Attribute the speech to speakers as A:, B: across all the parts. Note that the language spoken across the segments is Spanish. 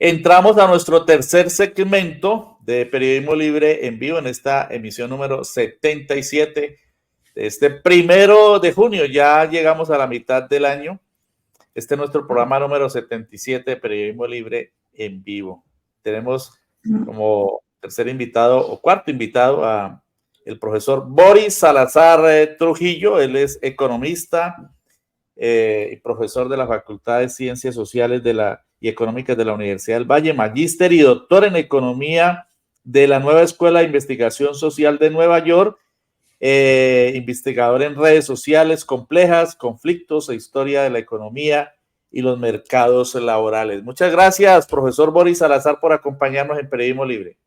A: Entramos a nuestro tercer segmento de Periodismo Libre en vivo en esta emisión número 77 de este 1 de junio. Ya llegamos a la mitad del año. Este es nuestro programa número 77 de Periodismo Libre en vivo. Tenemos como tercer invitado o cuarto invitado a el profesor Boris Salazar Trujillo. Él es economista y profesor de la Facultad de Ciencias Sociales y Económicas de la Universidad del Valle, magíster y doctor en Economía de la Nueva Escuela de Investigación Social de Nueva York, investigador en redes sociales complejas, conflictos e historia de la economía y los mercados laborales. Muchas gracias, profesor Boris Salazar, por acompañarnos en Periodismo Libre.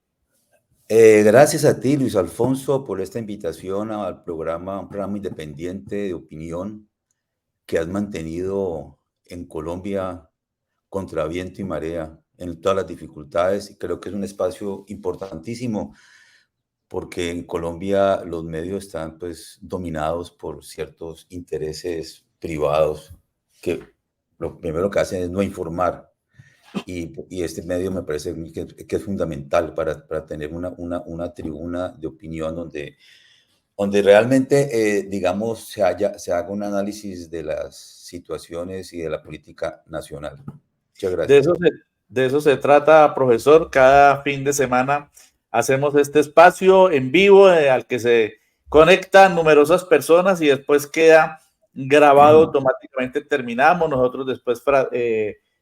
B: Gracias a ti, Luis Alfonso, por esta invitación al programa, un programa independiente de opinión que has mantenido en Colombia contra viento y marea, en todas las dificultades, y creo que es un espacio importantísimo porque en Colombia los medios están pues dominados por ciertos intereses privados que lo primero que hacen es no informar. Y este medio me parece que es fundamental para tener una tribuna de opinión donde realmente, digamos, se haga un análisis de las situaciones y de la política nacional. Muchas gracias.
A: De eso se trata, profesor. Cada fin de semana hacemos este espacio en vivo al que se conectan numerosas personas y después queda grabado automáticamente. Terminamos. Nosotros después,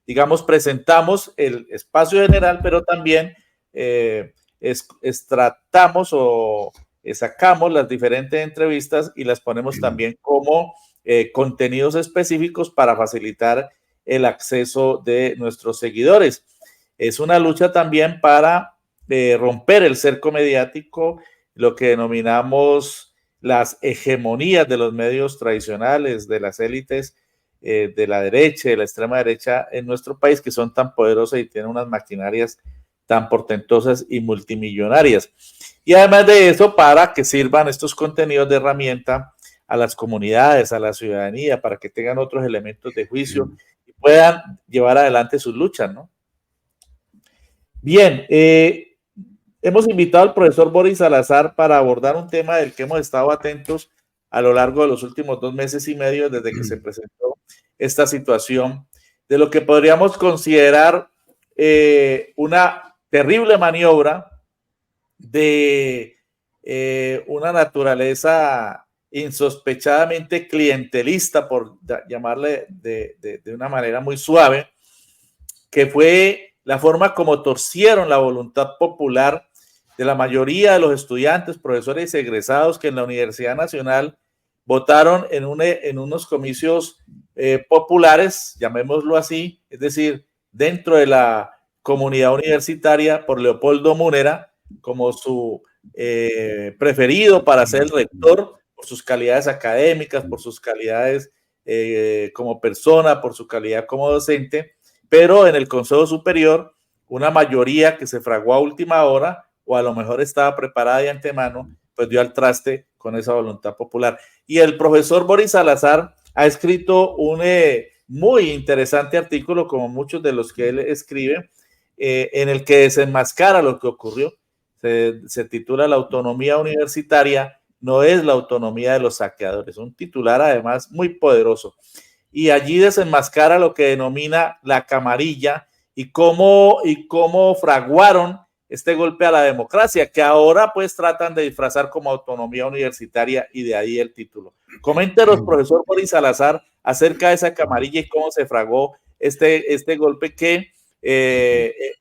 A: digamos, presentamos el espacio general, pero también extractamos o sacamos las diferentes entrevistas y las ponemos también como contenidos específicos para facilitar el acceso de nuestros seguidores. Es una lucha también para romper el cerco mediático, lo que denominamos las hegemonías de los medios tradicionales, de las élites de la derecha, de la extrema derecha en nuestro país, que son tan poderosas y tienen unas maquinarias tan portentosas y multimillonarias. Y además de eso, para que sirvan estos contenidos de herramienta a las comunidades, a la ciudadanía, para que tengan otros elementos de juicio y puedan llevar adelante sus luchas, ¿no? Bien, hemos invitado al profesor Boris Salazar para abordar un tema del que hemos estado atentos a lo largo de los últimos 2 meses y medio desde que se presentó esta situación, de lo que podríamos considerar una terrible maniobra de una naturaleza insospechadamente clientelista, por llamarle de una manera muy suave, que fue la forma como torcieron la voluntad popular de la mayoría de los estudiantes, profesores y egresados que en la Universidad Nacional votaron en unos comicios populares, llamémoslo así, es decir, dentro de la comunidad universitaria, por Leopoldo Múnera como su preferido para ser el rector, por sus calidades académicas, por sus calidades como persona, por su calidad como docente, pero en el Consejo Superior, una mayoría que se fraguó a última hora, o a lo mejor estaba preparada de antemano, pues dio al traste con esa voluntad popular. Y el profesor Boris Salazar ha escrito un muy interesante artículo, como muchos de los que él escribe, en el que desenmascara lo que ocurrió. Se titula La autonomía universitaria no es la autonomía de los saqueadores. Un titular además muy poderoso. Y allí desenmascara lo que denomina la camarilla y cómo fraguaron este golpe a la democracia, que ahora pues tratan de disfrazar como autonomía universitaria, y de ahí el título. Coméntenos, profesor Boris Salazar, acerca de esa camarilla y cómo se fragó este golpe que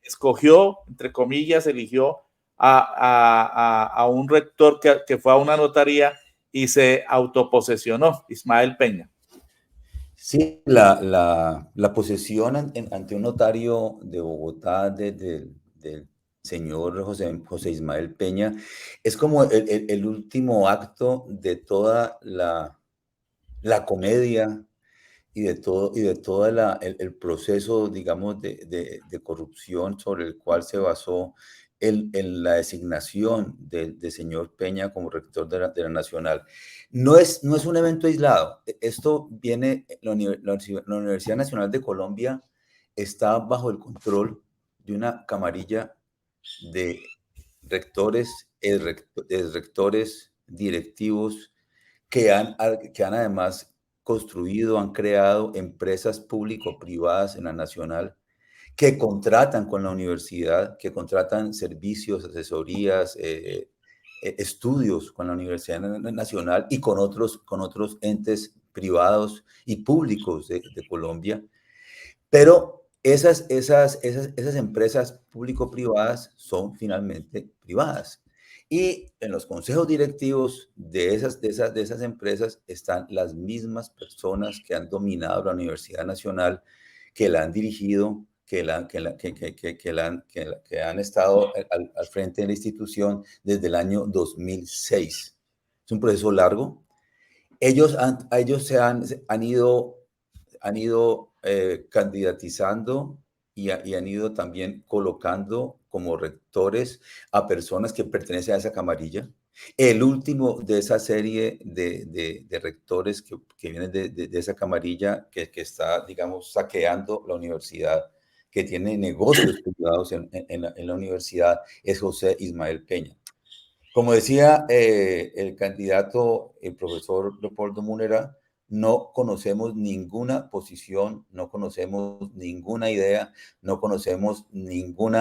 A: escogió, entre comillas, eligió a un rector que fue a una notaría y se autoposesionó, Ismael Peña.
B: Sí, la posesión ante un notario de Bogotá del señor José Ismael Peña es como el último acto de toda la comedia y de todo el proceso, digamos, de corrupción sobre el cual se basó en la designación de señor Peña como rector de la Nacional. No es un evento aislado. Esto viene, la Universidad Nacional de Colombia está bajo el control de una camarilla de rectores, exrectores, directivos que han además construido, han creado empresas público-privadas en la nacional que contratan con la universidad, que contratan servicios, asesorías, estudios con la Universidad Nacional y con otros entes privados y públicos de Colombia. Pero esas empresas público-privadas son finalmente privadas. Y en los consejos directivos de esas empresas están las mismas personas que han dominado la Universidad Nacional, que la han dirigido, que han estado al frente de la institución desde el año 2006. Es un proceso largo. Ellos han ido candidatizando y han ido también colocando como rectores a personas que pertenecen a esa camarilla. El último de esa serie de rectores que vienen de esa camarilla que está, digamos, saqueando la universidad, que tiene negocios privados en la universidad, es José Ismael Peña. Como decía el candidato, el profesor Leopoldo Múnera, no conocemos ninguna posición, no conocemos ninguna idea, no conocemos ningún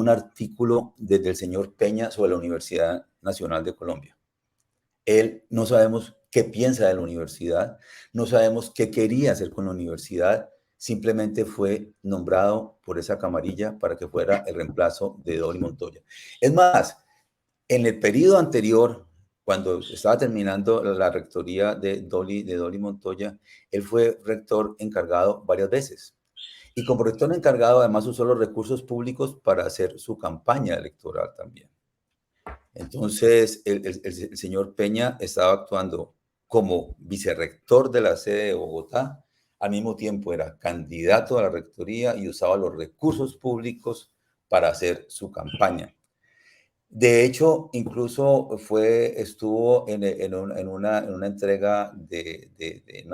B: artículo desde el señor Peña sobre la Universidad Nacional de Colombia. Él no sabemos qué piensa de la universidad, no sabemos qué quería hacer con la universidad, simplemente fue nombrado por esa camarilla para que fuera el reemplazo de Dolly Montoya. Es más, en el periodo anterior, cuando estaba terminando la rectoría de Dolly Montoya, él fue rector encargado varias veces. Y como rector encargado, además usó los recursos públicos para hacer su campaña electoral también. Entonces, el señor Peña estaba actuando como vicerrector de la sede de Bogotá, al mismo tiempo era candidato a la rectoría y usaba los recursos públicos para hacer su campaña. De hecho, incluso estuvo en una entrega en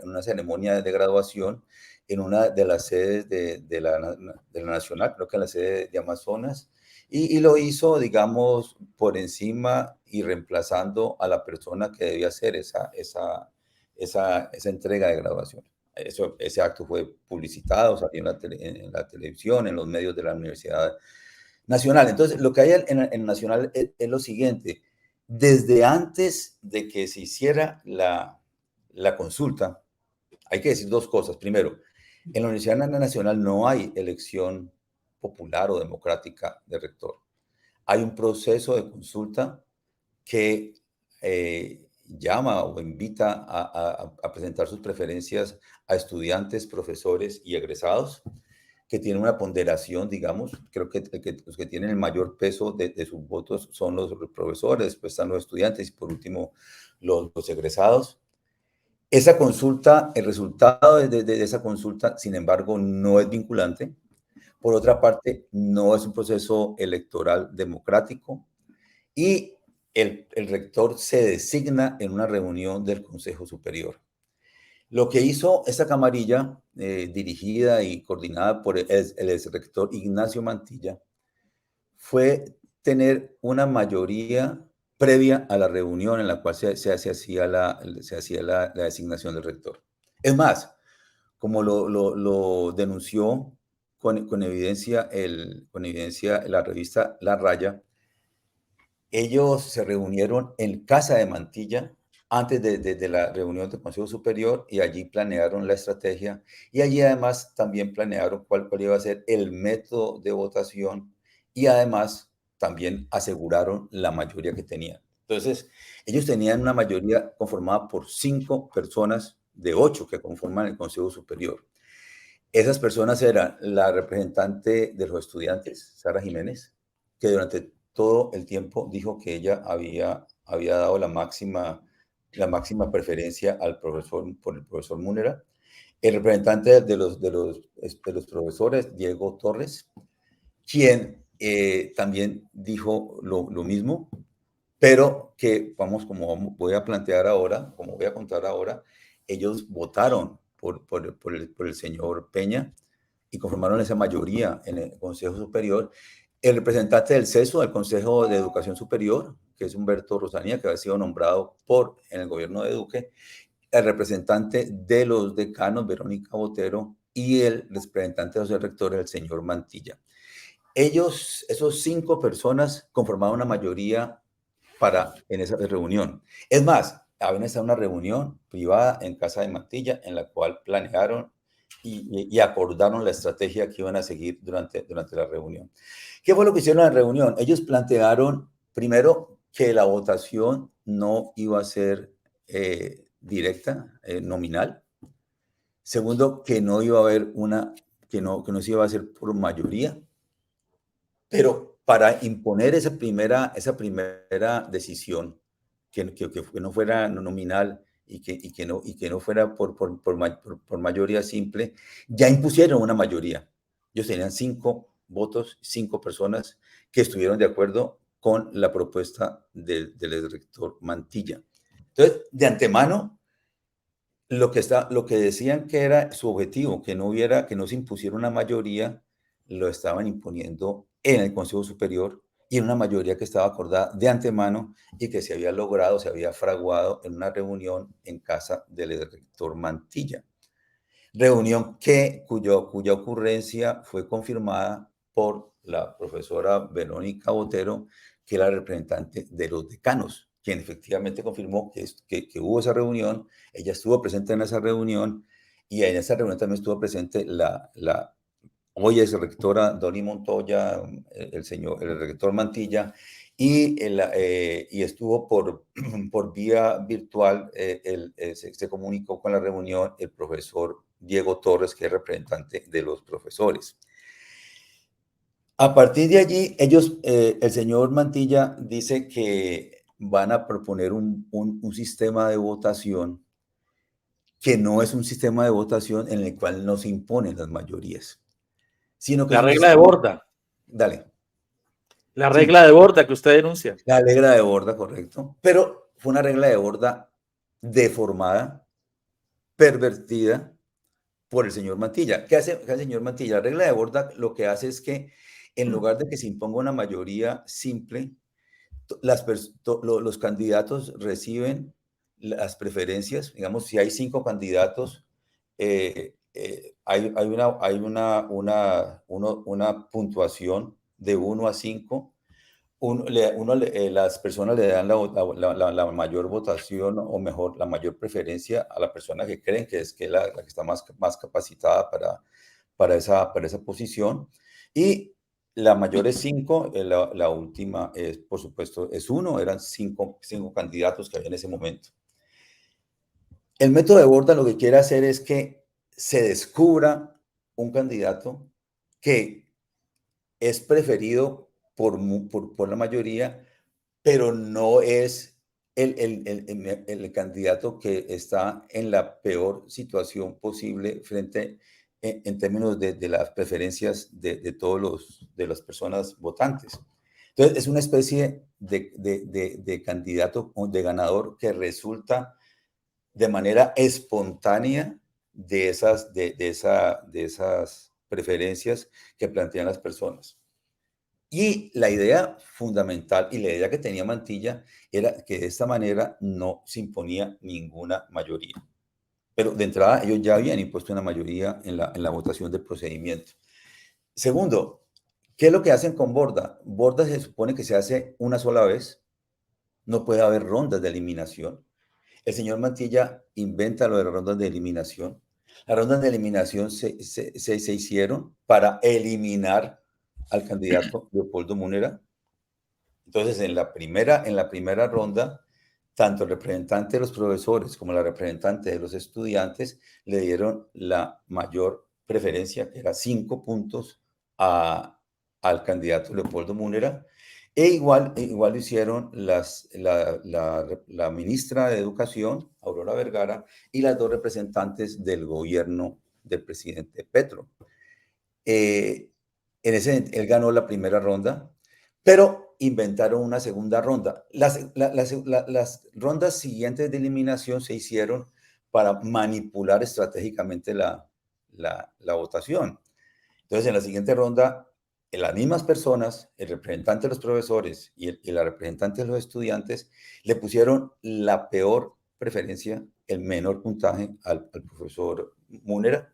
B: una ceremonia de graduación en una de las sedes de la Nacional, creo que en la sede de Amazonas, y lo hizo, digamos, por encima y reemplazando a la persona que debía hacer esa entrega de graduación. Ese acto fue publicitado, salió en la televisión, en los medios de la Universidad Nacional. Entonces, lo que hay en Nacional es lo siguiente. Desde antes de que se hiciera la consulta, hay que decir dos cosas. Primero, en la Universidad Nacional no hay elección popular o democrática de rector. Hay un proceso de consulta que llama o invita a presentar sus preferencias a estudiantes, profesores y egresados, que tienen una ponderación, digamos. Creo que los que tienen el mayor peso de sus votos son los profesores, después están los estudiantes y por último los egresados. Esa consulta, el resultado de esa consulta, sin embargo, no es vinculante. Por otra parte, no es un proceso electoral democrático y el rector se designa en una reunión del Consejo Superior. Lo que hizo esta camarilla, dirigida y coordinada por el exrector Ignacio Mantilla, fue tener una mayoría previa a la reunión en la cual se hacía la designación del rector. Es más, como lo denunció con evidencia la revista La Raya, ellos se reunieron en casa de Mantilla antes de la reunión del Consejo Superior y allí planearon la estrategia y allí además también planearon cuál iba a ser el método de votación y además también aseguraron la mayoría que tenían. Entonces, ellos tenían una mayoría conformada por 5 personas de 8 que conforman el Consejo Superior. Esas personas eran la representante de los estudiantes, Sara Jiménez, que durante todo el tiempo dijo que ella había dado la máxima preferencia por el profesor Múnera. El representante de los profesores, Diego Torres, quien también dijo lo mismo, pero que, como voy a contar ahora, ellos votaron por el señor Peña y conformaron esa mayoría en el Consejo Superior. El representante del CESU, del Consejo de Educación Superior, que es Humberto Rosanía, que había sido nombrado en el gobierno de Duque, el representante de los decanos, Verónica Botero, y el representante de los rectores, el señor Mantilla. Esos 5 personas conformaban una mayoría en esa reunión. Es más, habían estado en una reunión privada en casa de Mantilla en la cual planearon y acordaron la estrategia que iban a seguir durante la reunión. ¿Qué fue lo que hicieron en la reunión? Ellos plantearon, primero, que la votación no iba a ser directa, nominal. Segundo, que no iba a haber que no se iba a hacer por mayoría. Pero para imponer esa primera decisión, que no fuera nominal y que no fuera por mayoría simple, ya impusieron una mayoría. Ellos tenían 5 votos, 5 personas que estuvieron de acuerdo con la propuesta del rector Mantilla. Entonces, de antemano, lo que decían que era su objetivo, que no se impusiera una mayoría, lo estaban imponiendo en el Consejo Superior y en una mayoría que estaba acordada de antemano y que se había fraguado en una reunión en casa del rector Mantilla. Reunión cuya ocurrencia fue confirmada por la profesora Verónica Botero, que era la representante de los decanos, quien efectivamente confirmó que hubo esa reunión. Ella estuvo presente en esa reunión y en esa reunión también estuvo presente hoy es rectora Doni Montoya, el rector Mantilla, y estuvo por vía virtual, se comunicó con la reunión el profesor Diego Torres, que es representante de los profesores. A partir de allí, el señor Mantilla dice que van a proponer un sistema de votación que no es un sistema de votación en el cual no se imponen las mayorías, sino que
A: La
B: es un
A: regla de
B: sistema...
A: Borda.
B: Dale.
A: La
B: Sí,
A: regla de Borda que usted denuncia.
B: la regla de Borda, correcto. Pero fue una regla de Borda deformada, pervertida por el señor Mantilla. ¿Qué hace el señor Mantilla? La regla de Borda lo que hace es que en lugar de que se imponga una mayoría simple, los candidatos reciben las preferencias. Digamos, si hay 5 candidatos, hay una puntuación de 1 a 5. Las personas le dan la mayor votación o mejor, la mayor preferencia a la persona que creen que es la que está más capacitada para esa posición. Y la mayor es 5, la última es, por supuesto, es 1, eran 5 candidatos que había en ese momento. El método de Borda lo que quiere hacer es que se descubra un candidato que es preferido por la mayoría, pero no es el candidato que está en la peor situación posible en términos de las preferencias de las personas votantes. Entonces, es una especie de candidato o de ganador que resulta de manera espontánea de esas preferencias que plantean las personas. Y la idea fundamental y la idea que tenía Mantilla era que de esta manera no se imponía ninguna mayoría. Pero de entrada ellos ya habían impuesto una mayoría en la votación del procedimiento. Segundo, ¿qué es lo que hacen con Borda? Borda se supone que se hace una sola vez, no puede haber rondas de eliminación. El señor Mantilla inventa lo de las rondas de eliminación. Las rondas de eliminación se hicieron para eliminar al candidato Leopoldo Múnera. Entonces, en la primera ronda, tanto el representante de los profesores como la representante de los estudiantes le dieron la mayor preferencia, que era 5 puntos al candidato Leopoldo Múnera. Igual lo hicieron la ministra de Educación, Aurora Vergara, y las 2 representantes del gobierno del presidente Petro. Él ganó la primera ronda, pero inventaron una segunda ronda. Las rondas siguientes de eliminación se hicieron para manipular estratégicamente la votación. Entonces, en la siguiente ronda, las mismas personas, el representante de los profesores y la representante de los estudiantes, le pusieron la peor preferencia, el menor puntaje al profesor Múnera,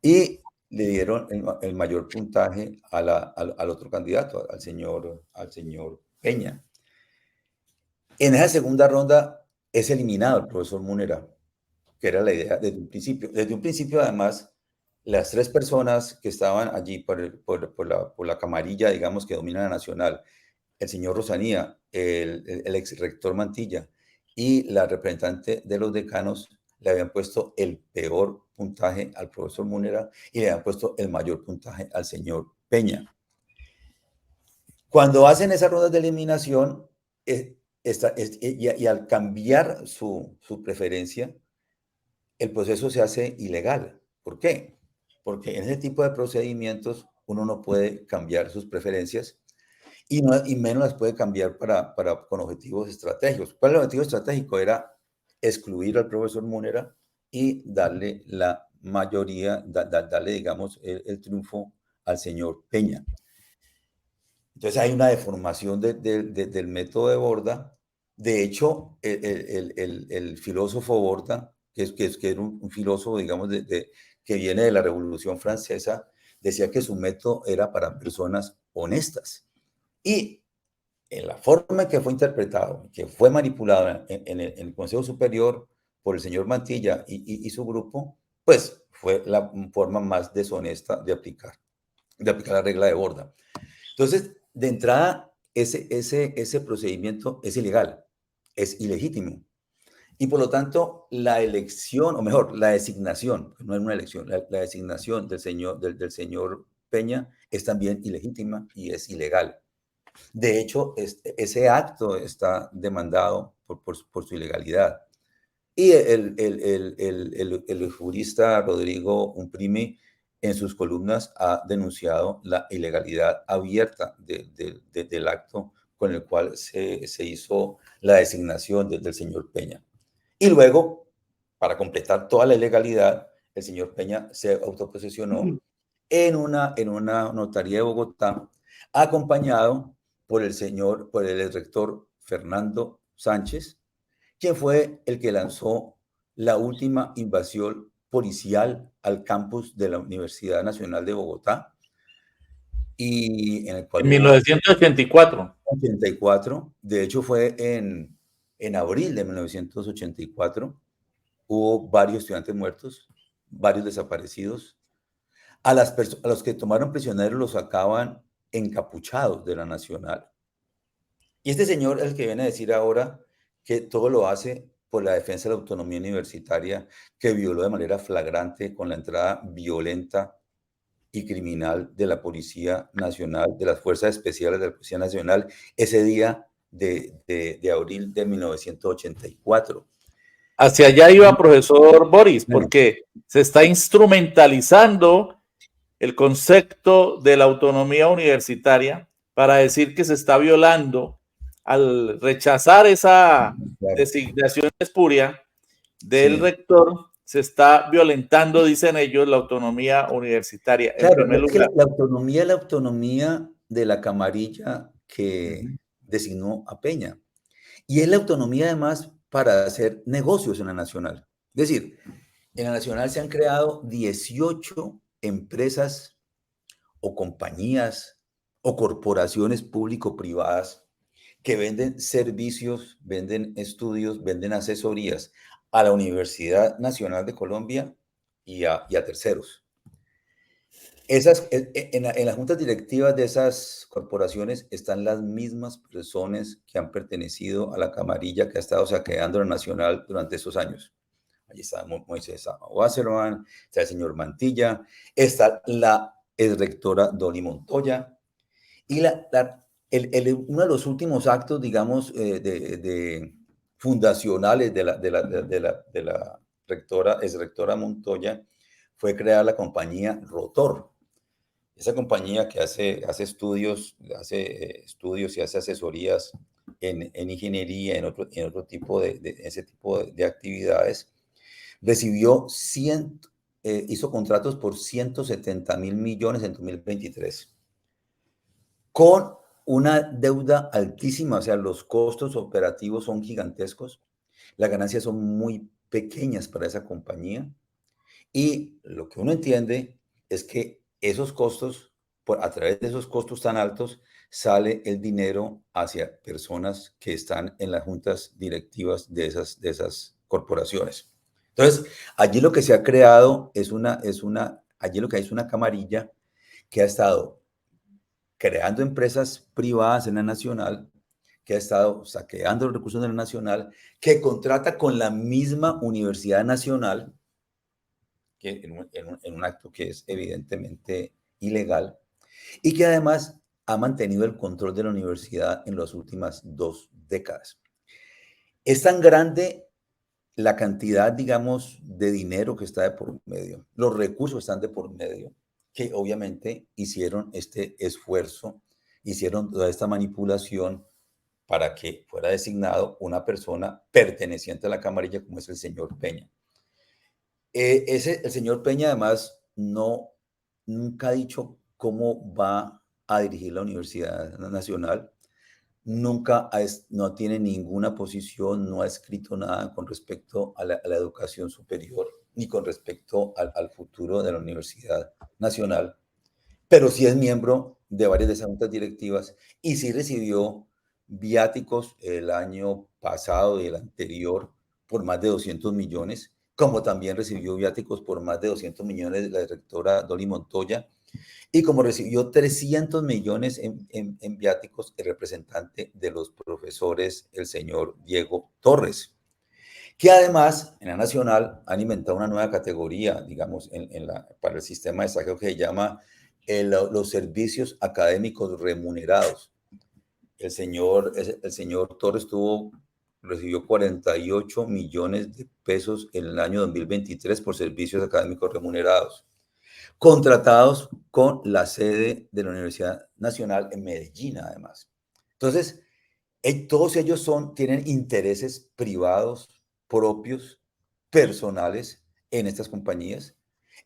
B: y le dieron el mayor puntaje al otro candidato, al señor Peña. En esa segunda ronda es eliminado el profesor Múnera, que era la idea desde un principio. Desde un principio, además, las tres personas que estaban allí por la camarilla, digamos, que domina la nacional, el señor Rosanía, el ex rector Mantilla y la representante de los decanos, le habían puesto el peor puntaje al profesor Múnera y le habían puesto el mayor puntaje al señor Peña. Cuando hacen esas rondas de eliminación, y al cambiar su preferencia, el proceso se hace ilegal. ¿Por qué? Porque en ese tipo de procedimientos uno no puede cambiar sus preferencias y menos las puede cambiar con objetivos estratégicos. ¿Cuál es el objetivo estratégico? Era excluir al profesor Múnera y darle la mayoría, darle, digamos, el triunfo al señor Peña. Entonces hay una deformación del método de Borda. De hecho, el filósofo Borda, que era un filósofo, digamos, que viene de la Revolución Francesa, decía que su método era para personas honestas. Y en la forma en que fue interpretado, que fue manipulado en el Consejo Superior por el señor Mantilla y su grupo, pues fue la forma más deshonesta de aplicar la regla de Borda. Entonces, de entrada, ese procedimiento es ilegal, es ilegítimo. Y por lo tanto, la elección, o mejor, la designación, no es una elección, la designación del señor Peña es también ilegítima y es ilegal. De hecho, ese acto está demandado por su ilegalidad. Y el jurista Rodrigo Umprimi en sus columnas ha denunciado la ilegalidad abierta del acto con el cual se hizo la designación del señor Peña. Y luego, para completar toda la ilegalidad, el señor Peña se autoposesionó en una notaría de Bogotá, acompañado por el rector Fernando Sánchez, quien fue el que lanzó la última invasión policial al campus de la Universidad Nacional de Bogotá, y en el cual
A: En
B: hubo
A: 1984.
B: 84, de hecho fue en abril de 1984, hubo varios estudiantes muertos, varios desaparecidos. A los que tomaron prisioneros los sacaban encapuchados de la Nacional. Y este señor es el que viene a decir ahora que todo lo hace por la defensa de la autonomía universitaria, que violó de manera flagrante con la entrada violenta y criminal de la Policía Nacional, de las Fuerzas Especiales de la Policía Nacional, ese día de abril de 1984.
A: Hacia allá iba profesor Boris, porque se está instrumentalizando el concepto de la autonomía universitaria para decir que se está violando al rechazar esa designación espuria del rector. Se está violentando, dicen ellos, la autonomía universitaria. En primer lugar,
B: la autonomía de la camarilla que designó a Peña. Y es la autonomía además para hacer negocios en la Nacional. Es decir, en la Nacional se han creado 18 empresas o compañías o corporaciones público-privadas que venden servicios, venden estudios, venden asesorías a la Universidad Nacional de Colombia y a terceros. En las juntas directivas de esas corporaciones están las mismas personas que han pertenecido a la camarilla que ha estado saqueando la Nacional durante esos años. Allí está Moisés Wasserman, está el señor Mantilla, está la exrectora Dolly Montoya, y uno de los últimos actos, digamos, fundacionales de la exrectora Montoya fue crear la compañía Rotor. Esa compañía que hace estudios y hace asesorías en ingeniería, en otro tipo ese tipo de actividades, recibió hizo contratos por 170.000 millones en 2023, con una deuda altísima, o sea, los costos operativos son gigantescos, las ganancias son muy pequeñas para esa compañía, y lo que uno entiende es que esos costos, a través de esos costos tan altos, sale el dinero hacia personas que están en las juntas directivas de esas corporaciones. Entonces, allí lo que se ha creado allí lo que hay es una camarilla que ha estado creando empresas privadas en la nacional, que ha estado saqueando los recursos de la nacional, que contrata con la misma Universidad Nacional, que en un acto que es evidentemente ilegal, y que además ha mantenido el control de la universidad en las últimas 2 décadas. Es tan grande la cantidad, digamos, de dinero que está de por medio, los recursos están de por medio, que obviamente hicieron este esfuerzo, hicieron toda esta manipulación para que fuera designado una persona perteneciente a la camarilla como es el señor Peña. El señor Peña además nunca ha dicho cómo va a dirigir la Universidad Nacional, no tiene ninguna posición, no ha escrito nada con respecto a la educación superior ni con respecto al futuro de la Universidad Nacional, pero sí es miembro de varias de esas juntas directivas y sí recibió viáticos el año pasado y el anterior por más de 200 millones, como también recibió viáticos por más de 200 millones de la directora Dolly Montoya, y como recibió 300 millones en viáticos el representante de los profesores, el señor Diego Torres, que además en la Nacional han inventado una nueva categoría, digamos, para el sistema de saqueo que se llama los servicios académicos remunerados. El señor Torres recibió 48 millones de pesos en el año 2023 por servicios académicos remunerados, contratados con la sede de la Universidad Nacional en Medellín, además. Entonces, todos ellos tienen intereses privados, propios, personales en estas compañías.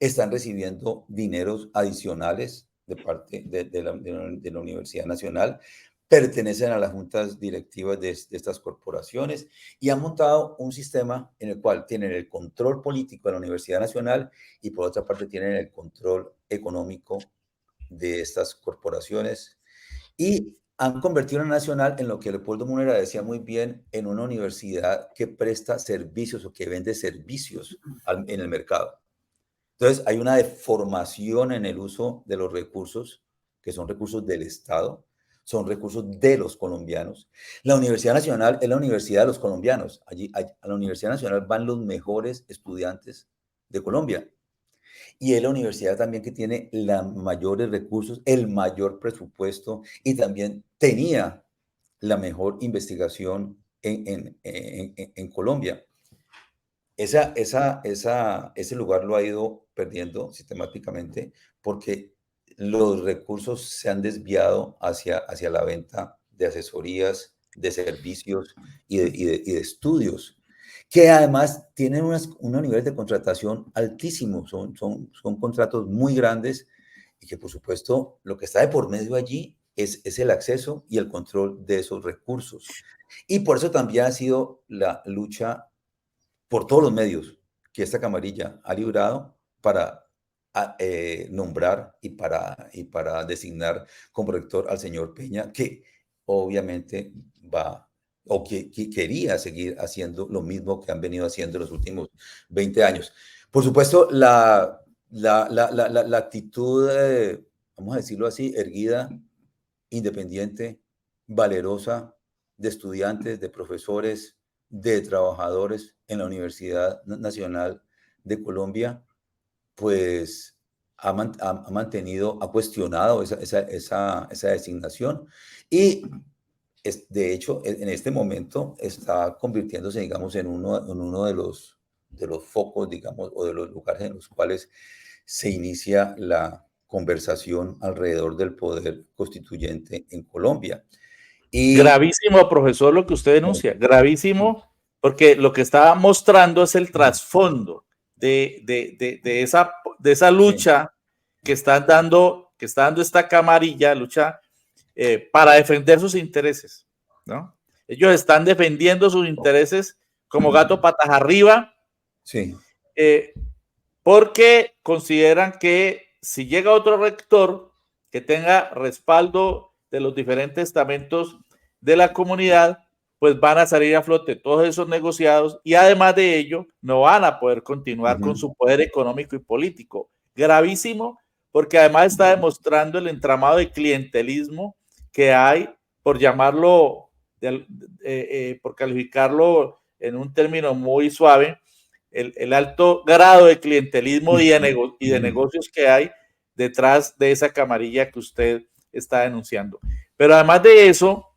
B: Están recibiendo dineros adicionales de parte de la Universidad Nacional, pertenecen a las juntas directivas de estas corporaciones y han montado un sistema en el cual tienen el control político de la Universidad Nacional y por otra parte tienen el control económico de estas corporaciones y han convertido a la Nacional en lo que Leopoldo Munera decía muy bien, en una universidad que presta servicios o que vende servicios en el mercado. Entonces hay una deformación en el uso de los recursos, que son recursos del Estado, son recursos de los colombianos. La Universidad Nacional es la universidad de los colombianos. A la Universidad Nacional van los mejores estudiantes de Colombia. Y es la universidad también que tiene los mayores recursos, el mayor presupuesto y también tenía la mejor investigación en Colombia. Ese lugar lo ha ido perdiendo sistemáticamente porque los recursos se han desviado hacia la venta de asesorías, de servicios y de estudios, que además tienen unos niveles de contratación altísimos, son contratos muy grandes y que por supuesto lo que está de por medio allí es el acceso y el control de esos recursos. Y por eso también ha sido la lucha por todos los medios que esta camarilla ha librado para nombrar y para designar como rector al señor Peña, que obviamente quería seguir haciendo lo mismo que han venido haciendo los últimos 20 años. Por supuesto, la actitud, vamos a decirlo así, erguida, independiente, valerosa, de estudiantes, de profesores, de trabajadores en la Universidad Nacional de Colombia, pues ha mantenido, ha cuestionado esa designación y de hecho en este momento está convirtiéndose, digamos, en uno de los focos, digamos, o de los lugares en los cuales se inicia la conversación alrededor del poder constituyente en Colombia.
A: Gravísimo, profesor, lo que usted denuncia, gravísimo, porque lo que está mostrando es el trasfondo de esa lucha que está dando esta camarilla, lucha para defender sus intereses, ¿no? Ellos están defendiendo sus intereses como gato patas arriba, porque consideran que si llega otro rector que tenga respaldo de los diferentes estamentos de la comunidad, pues van a salir a flote todos esos negociados y además de ello no van a poder continuar con su poder económico y político. Gravísimo, porque además está demostrando el entramado de clientelismo que hay, por llamarlo, por calificarlo en un término muy suave, el alto grado de clientelismo y de negocios que hay detrás de esa camarilla que usted está denunciando. Pero además de eso,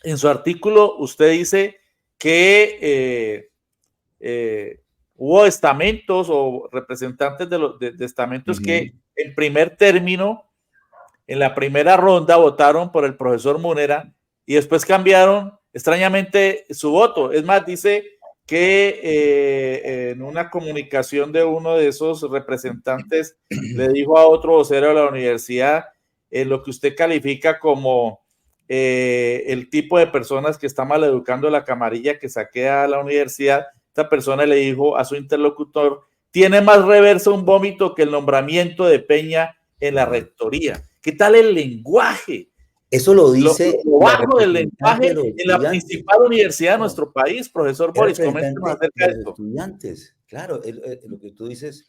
A: en su artículo usted dice que hubo estamentos o representantes de estamentos que en primer término, en la primera ronda, votaron por el profesor Munera y después cambiaron extrañamente su voto. Es más, dice que en una comunicación de uno de esos representantes le dijo a otro vocero de la universidad lo que usted califica como el tipo de personas que está maleducando la camarilla que saquea a la universidad. Esta persona le dijo a su interlocutor: tiene más reversa un vómito que el nombramiento de Peña en la rectoría. ¿Qué tal el lenguaje?
B: Eso lo dice
A: lo bajo del lenguaje en la principal universidad de nuestro país, profesor Boris. Coméntenos acerca de esto.
B: Estudiantes, claro, lo que tú dices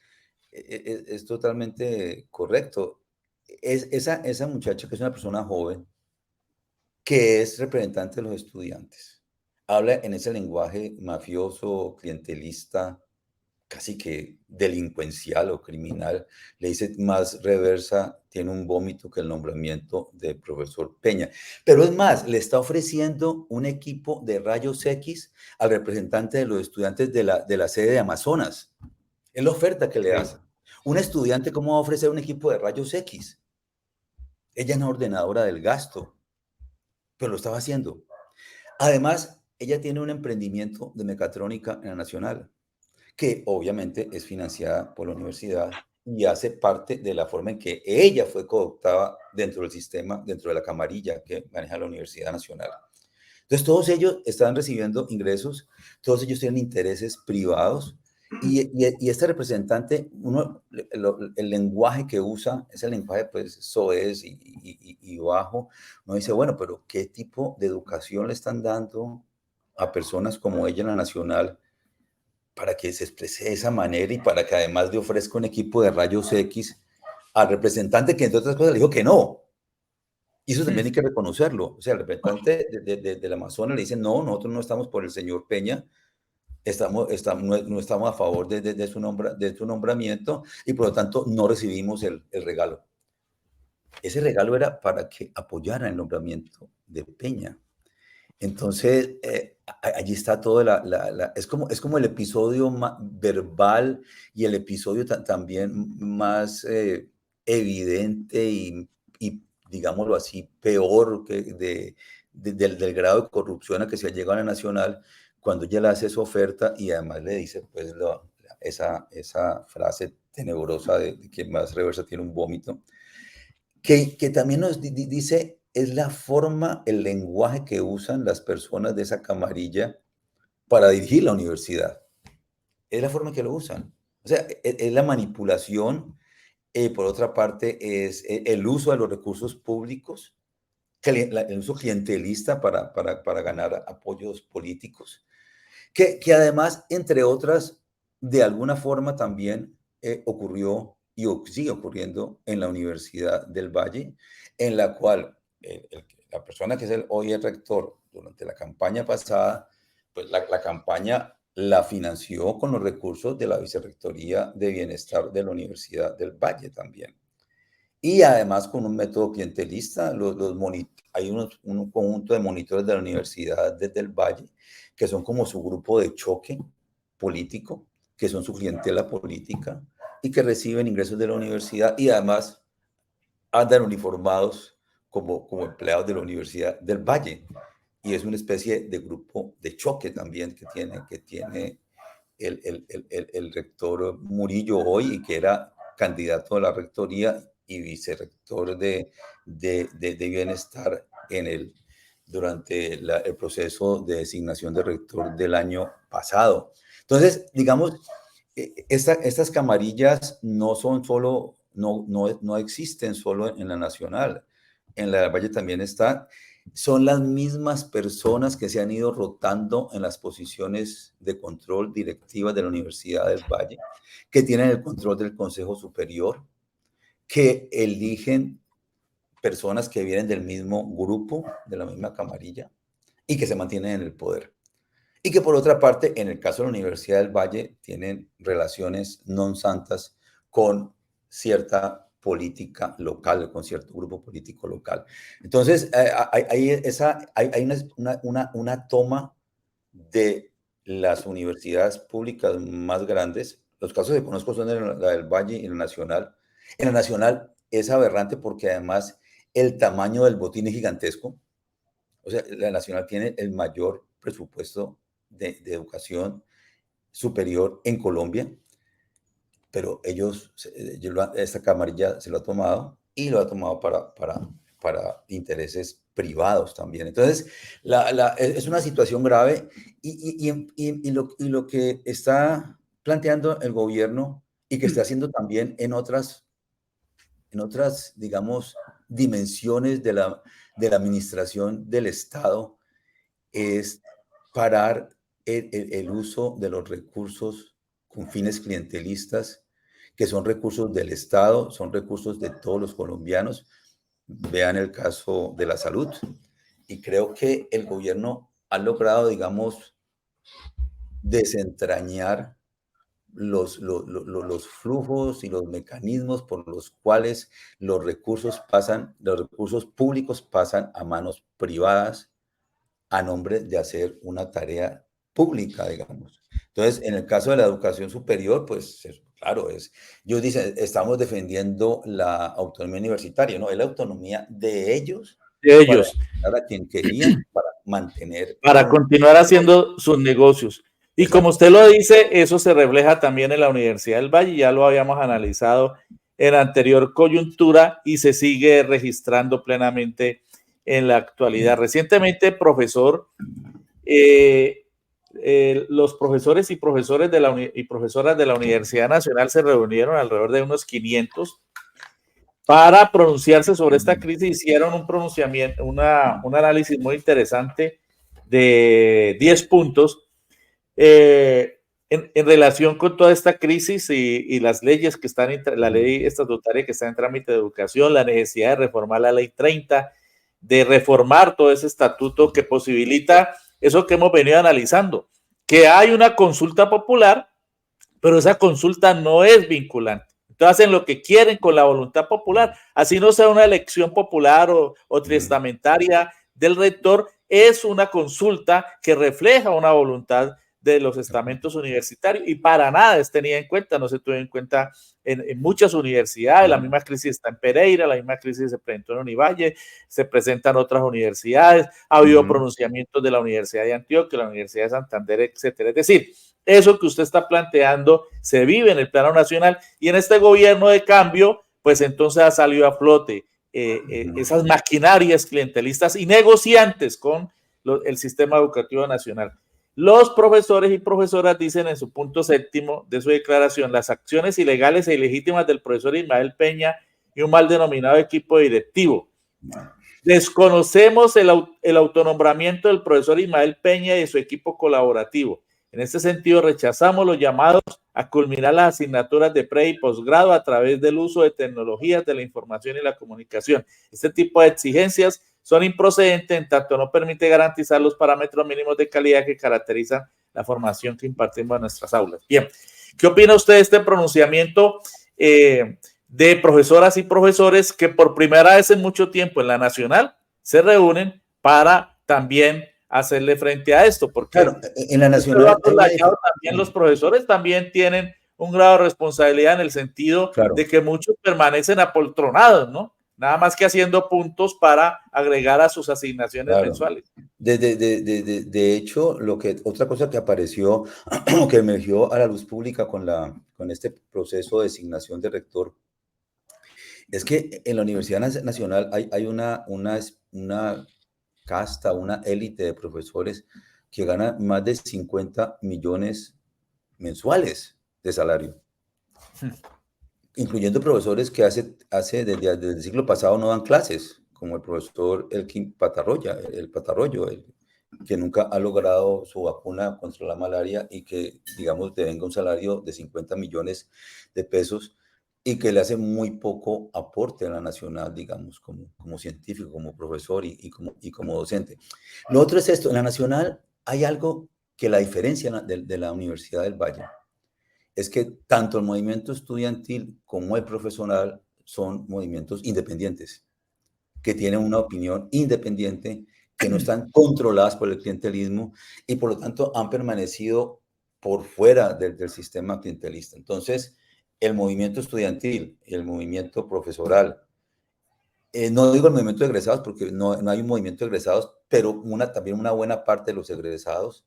B: es totalmente correcto. Esa muchacha, que es una persona joven, que es representante de los estudiantes, habla en ese lenguaje mafioso, clientelista, casi que delincuencial o criminal. Le dice más reversa, tiene un vómito que el nombramiento del profesor Peña. Pero es más, le está ofreciendo un equipo de rayos X al representante de los estudiantes de la sede de Amazonas. Es la oferta que le hace. Un estudiante, ¿cómo va a ofrecer un equipo de rayos X? Ella es una ordenadora del gasto, pero lo estaba haciendo. Además, ella tiene un emprendimiento de mecatrónica en la Nacional, que obviamente es financiada por la universidad y hace parte de la forma en que ella fue cooptada dentro del sistema, dentro de la camarilla que maneja la Universidad Nacional. Entonces, todos ellos están recibiendo ingresos, todos ellos tienen intereses privados y este representante, el lenguaje que usa es el lenguaje pues soez y bajo. Uno dice, bueno, pero ¿qué tipo de educación le están dando a personas como ella en la Nacional para que se exprese de esa manera y para que además le ofrezca un equipo de rayos X al representante que entre otras cosas le dijo que no? Y eso también hay que reconocerlo. O sea, el representante del Amazonas le dice, no, nosotros no estamos por el señor Peña, no estamos a favor de su nombramiento y por lo tanto no recibimos el regalo. Ese regalo era para que apoyara el nombramiento de Peña. Entonces, allí está todo, es como el episodio verbal y el episodio también más evidente y, digámoslo así, peor del grado de corrupción a que se ha llegado a la Nacional, cuando ella le hace su oferta y además le dice pues esa frase tenebrosa de que más reversa tiene un vómito, que también nos dice, es la forma, el lenguaje que usan las personas de esa camarilla para dirigir la universidad. Es la forma que lo usan. O sea, es la manipulación. Por otra parte, es el uso de los recursos públicos, el uso clientelista para ganar apoyos políticos, que además, entre otras, de alguna forma también ocurrió y sigue ocurriendo en la Universidad del Valle, en la cual la persona que es hoy el rector, durante la campaña pasada, pues la campaña la financió con los recursos de la Vicerrectoría de Bienestar de la Universidad del Valle también. Y además con un método clientelista, hay un conjunto de monitores de la Universidad del Valle que son como su grupo de choque político, que son su clientela política y que reciben ingresos de la universidad y además andan uniformados como empleados de la Universidad del Valle. y es una especie de grupo de choque también que tiene el rector Murillo hoy, y que era candidato a la rectoría y vicerrector de bienestar durante el proceso de designación de rector del año pasado. Entonces, digamos, estas camarillas no son solo, no existen solo en la Nacional, en la del Valle también están. Son las mismas personas que se han ido rotando en las posiciones de control directivas de la Universidad del Valle, que tienen el control del Consejo Superior, que eligen personas que vienen del mismo grupo, de la misma camarilla, y que se mantienen en el poder. Y que por otra parte, en el caso de la Universidad del Valle, tienen relaciones non santas con cierta política local, con cierto grupo político local. Entonces, hay una toma de las universidades públicas más grandes. Los casos que conozco son la del Valle y la Nacional. En la Nacional es aberrante porque además el tamaño del botín es gigantesco. O sea, la Nacional tiene el mayor presupuesto de educación superior en Colombia, pero esta camarilla se lo ha tomado y lo ha tomado para intereses privados también. Entonces, es una situación grave y lo que está planteando el gobierno y que está haciendo también en otras, digamos, dimensiones de la administración del Estado es parar el uso de los recursos con fines clientelistas, que son recursos del Estado, son recursos de todos los colombianos. Vean el caso de la salud. Y creo que el gobierno ha logrado, digamos, desentrañar los flujos y los mecanismos por los cuales los recursos públicos pasan a manos privadas a nombre de hacer una tarea pública, digamos. Entonces, en el caso de la educación superior, pues claro, ellos dicen, estamos defendiendo la autonomía universitaria, ¿no? Es la autonomía de ellos.
A: De ellos.
B: Para quien querían, para mantener.
A: Para continuar haciendo sus negocios. Y como usted lo dice, eso se refleja también en la Universidad del Valle, ya lo habíamos analizado en anterior coyuntura y se sigue registrando plenamente en la actualidad. Recientemente, los profesores y profesoras de la Universidad Nacional se reunieron alrededor de unos 500 para pronunciarse sobre esta crisis. Hicieron un pronunciamiento, un análisis muy interesante de 10 puntos en relación con toda esta crisis y las leyes que están, la ley estatutaria que está en trámite de educación, la necesidad de reformar la ley 30, de reformar todo ese estatuto que posibilita eso que hemos venido analizando, que hay una consulta popular, pero esa consulta no es vinculante. Entonces hacen lo que quieren con la voluntad popular, así no sea una elección popular o testamentaria del rector, es una consulta que refleja una voluntad de los estamentos universitarios y para nada es tenida en cuenta, no se tuvo en cuenta en muchas universidades. La misma crisis está en Pereira, la misma crisis se presentó en Univalle, se presentan otras universidades, ha habido pronunciamientos de la Universidad de Antioquia, la Universidad de Santander, etcétera. Es decir, eso que usted está planteando se vive en el plano nacional y en este gobierno de cambio, pues entonces ha salido a flote esas maquinarias clientelistas y negociantes con el sistema educativo nacional. Los profesores y profesoras dicen en su punto 7 de su declaración, las acciones ilegales e ilegítimas del profesor Ismael Peña y un mal denominado equipo directivo. Desconocemos el autonombramiento del profesor Ismael Peña y de su equipo colaborativo. En este sentido, rechazamos los llamados a culminar las asignaturas de pre y posgrado a través del uso de tecnologías de la información y la comunicación. Este tipo de exigencias son improcedentes en tanto no permite garantizar los parámetros mínimos de calidad que caracterizan la formación que impartimos en nuestras aulas. Bien, ¿qué opina usted de este pronunciamiento de profesoras y profesores que por primera vez en mucho tiempo en la nacional se reúnen para también hacerle frente a esto? Porque
B: claro, en la nacional
A: también los profesores también tienen un grado de responsabilidad en el sentido de que muchos permanecen apoltronados, ¿no? nada más que haciendo puntos para agregar a sus asignaciones
B: Claro.
A: mensuales.
B: De hecho, otra cosa que apareció, que emergió a la luz pública con este proceso de designación de rector, es que en la Universidad Nacional hay una casta, una élite de profesores que ganan más de 50 millones mensuales de salario, incluyendo profesores que desde el siglo pasado no dan clases, como el profesor Elkin Patarroya, el Patarroyo, que nunca ha logrado su vacuna contra la malaria y que, digamos, devenga un salario de 50 millones de pesos y que le hace muy poco aporte a la nacional, digamos, como científico, como profesor y como docente. Lo otro es esto, en la nacional hay algo que la diferencia de la Universidad del Valle es que tanto el movimiento estudiantil como el profesional son movimientos independientes, que tienen una opinión independiente, que no están controladas por el clientelismo y por lo tanto han permanecido por fuera del sistema clientelista. Entonces, el movimiento estudiantil y el movimiento profesoral, no digo el movimiento de egresados porque no hay un movimiento de egresados, pero también una buena parte de los egresados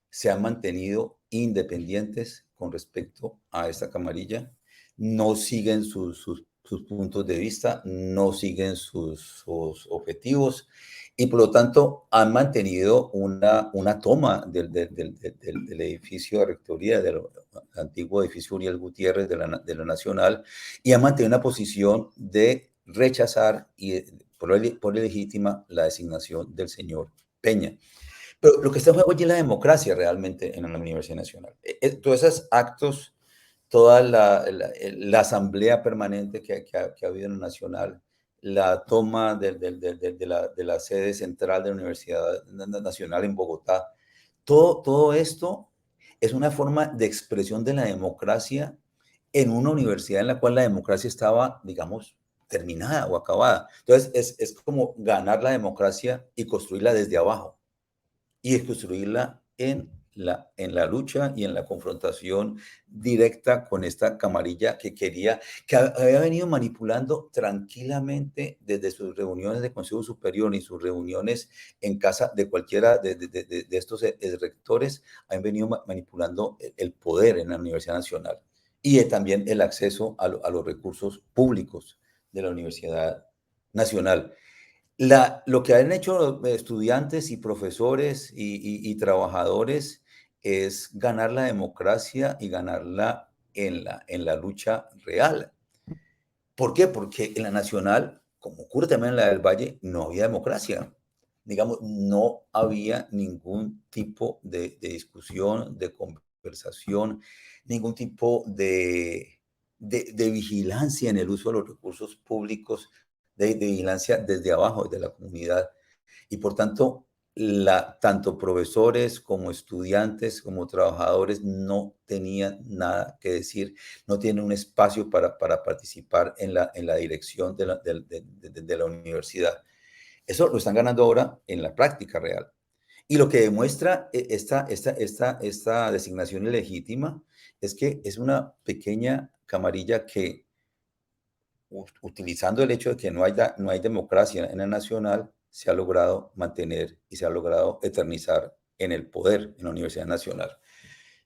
B: se han mantenido independientes con respecto a esta camarilla, no siguen sus puntos de vista, no siguen sus objetivos y por lo tanto han mantenido una toma del edificio de rectoría, del antiguo edificio Uriel Gutiérrez de la Nacional, y han mantenido una posición de rechazar por legítima la designación del señor Peña. Pero lo que está en juego es la democracia realmente en la Universidad Nacional. Todos esos actos, toda la asamblea permanente que ha habido en la Nacional, la toma de la sede central de la Universidad Nacional en Bogotá, todo esto es una forma de expresión de la democracia en una universidad en la cual la democracia estaba, digamos, terminada o acabada. Entonces, es como ganar la democracia y construirla desde abajo y construirla en la lucha y en la confrontación directa con esta camarilla que había venido manipulando tranquilamente desde sus reuniones de Consejo Superior y sus reuniones en casa de cualquiera de estos rectores, han venido manipulando el poder en la Universidad Nacional y también el acceso a los recursos públicos de la Universidad Nacional. Lo que han hecho estudiantes y profesores y trabajadores es ganar la democracia y ganarla en la lucha real. ¿Por qué? Porque en la nacional, como ocurre también en la del Valle, no había democracia. Digamos, no había ningún tipo de discusión, de conversación, ningún tipo de vigilancia en el uso de los recursos públicos, de vigilancia desde abajo, desde la comunidad. Y por tanto, tanto profesores como estudiantes, como trabajadores no tenían nada que decir, no tienen un espacio para participar en la dirección de la universidad. Eso lo están ganando ahora en la práctica real. Y lo que demuestra esta designación ilegítima es que es una pequeña camarilla que, utilizando el hecho de que no hay democracia en la nacional, se ha logrado mantener y se ha logrado eternizar en el poder en la Universidad Nacional.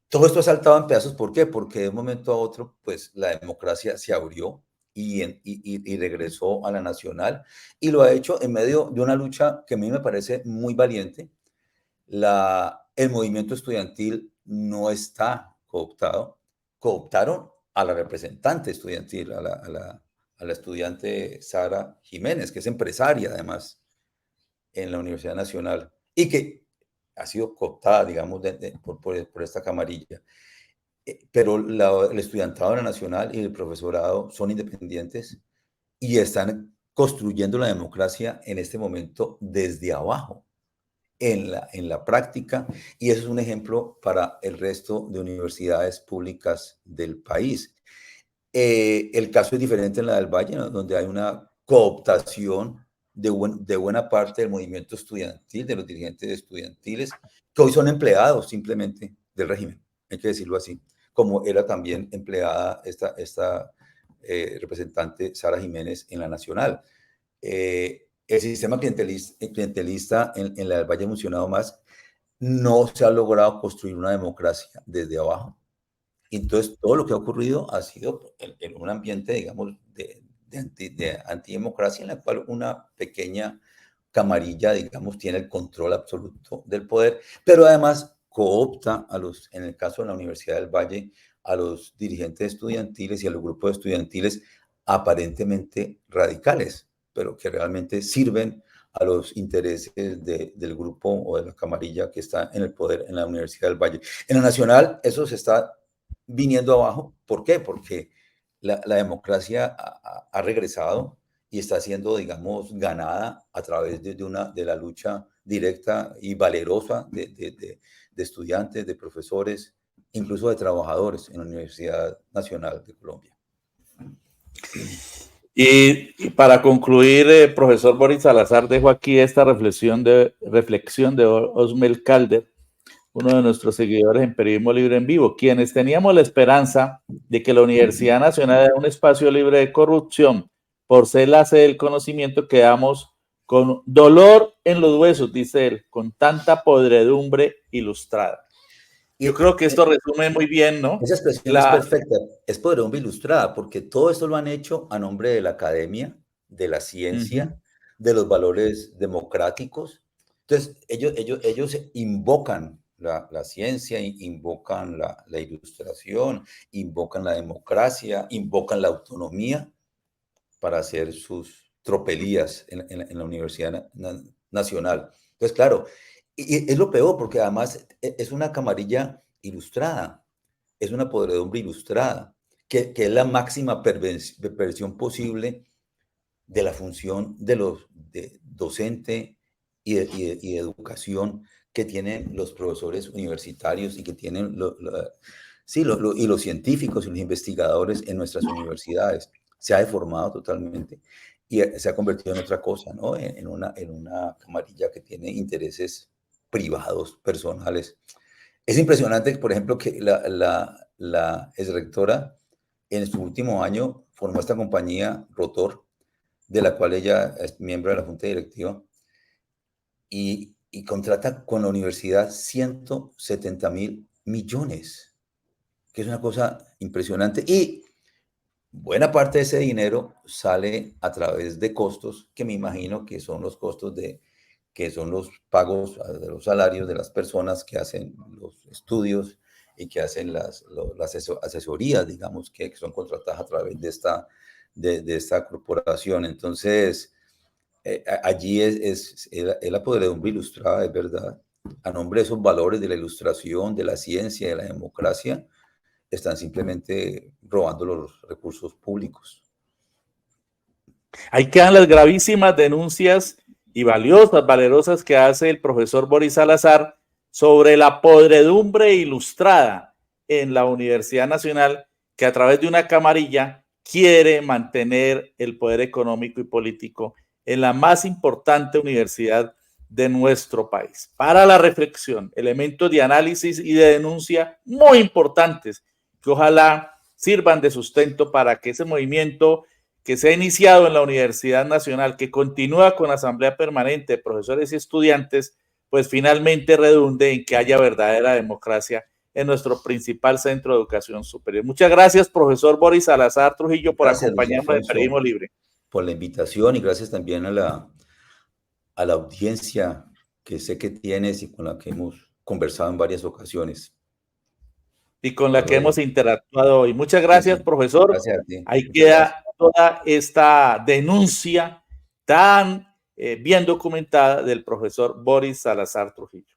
B: Todo esto ha saltado en pedazos, ¿por qué? Porque de un momento a otro, pues la democracia se abrió y regresó a la nacional y lo ha hecho en medio de una lucha que a mí me parece muy valiente. El movimiento estudiantil no está cooptado. Cooptaron a la representante estudiantil, a la estudiante Sara Jiménez, que es empresaria además en la Universidad Nacional y que ha sido cooptada, digamos, por esta camarilla. Pero el estudiantado de la Nacional y el profesorado son independientes y están construyendo la democracia en este momento desde abajo, en la práctica, y eso es un ejemplo para el resto de universidades públicas del país. El caso es diferente en la del Valle, ¿no? Donde hay una cooptación de buena parte del movimiento estudiantil, de los dirigentes estudiantiles, que hoy son empleados simplemente del régimen, hay que decirlo así, como era también empleada esta representante Sara Jiménez en la Nacional. el sistema clientelista en la del Valle mencionado más, no se ha logrado construir una democracia desde abajo. Entonces, todo lo que ha ocurrido ha sido en un ambiente, digamos, de antidemocracia, en la cual una pequeña camarilla, digamos, tiene el control absoluto del poder, pero además coopta en el caso de la Universidad del Valle, a los dirigentes estudiantiles y a los grupos estudiantiles aparentemente radicales, pero que realmente sirven a los intereses del grupo o de la camarilla que está en el poder en la Universidad del Valle. En la Nacional eso se está viniendo abajo. ¿Por qué? Porque la democracia ha regresado y está siendo, digamos, ganada a través de la lucha directa y valerosa de estudiantes, de profesores, incluso de trabajadores en la Universidad Nacional de Colombia.
A: Y para concluir, profesor Boris Salazar, dejo aquí esta reflexión de Osmel Calder, uno de nuestros seguidores en Periodismo Libre en Vivo, quienes teníamos la esperanza de que la Universidad Nacional era un espacio libre de corrupción. Por ser la sede del conocimiento, quedamos con dolor en los huesos, dice él, con tanta podredumbre ilustrada. Yo creo que esto resume muy bien, ¿no?
B: Esa expresión es perfecta, es podredumbre ilustrada, porque todo esto lo han hecho a nombre de la academia, de la ciencia, de los valores democráticos. Entonces, ellos invocan la ciencia, invocan la ilustración, invocan la democracia, invocan la autonomía para hacer sus tropelías en la Universidad Nacional. Entonces, claro, y es lo peor, porque además es una camarilla ilustrada, es una podredumbre ilustrada, que es la máxima perversión posible de la función de docente y de educación que tienen los profesores universitarios y que tienen y los científicos y los investigadores en nuestras universidades. Se ha deformado totalmente y se ha convertido en otra cosa, ¿no? En una camarilla que tiene intereses privados, personales. Es impresionante, por ejemplo, que la exrectora en su último año formó esta compañía Rotor, de la cual ella es miembro de la junta directiva, y contrata con la universidad 170.000 millones, que es una cosa impresionante. Y buena parte de ese dinero sale a través de costos, que me imagino que son los costos que son los pagos de los salarios de las personas que hacen los estudios y que hacen las asesorías, digamos, que son contratadas a través de esta corporación. Entonces, allí es la podredumbre ilustrada, es verdad, a nombre de esos valores de la ilustración, de la ciencia, de la democracia, están simplemente robando los recursos públicos.
A: Ahí quedan las gravísimas denuncias y valerosas que hace el profesor Boris Salazar sobre la podredumbre ilustrada en la Universidad Nacional, que a través de una camarilla quiere mantener el poder económico y político en la más importante universidad de nuestro país. Para la reflexión, elementos de análisis y de denuncia muy importantes que ojalá sirvan de sustento para que ese movimiento que se ha iniciado en la Universidad Nacional, que continúa con la Asamblea Permanente de Profesores y Estudiantes, pues finalmente redunde en que haya verdadera democracia en nuestro principal centro de educación superior. Muchas gracias, profesor Boris Salazar Trujillo, por acompañarnos en Periodismo Libre.
B: Por la invitación y gracias también a la audiencia que sé que tienes y con la que hemos conversado en varias ocasiones.
A: Y con la que hemos interactuado hoy. Muchas gracias, profesor.
B: Gracias a ti.
A: Ahí queda toda esta denuncia tan bien documentada del profesor Boris Salazar Trujillo.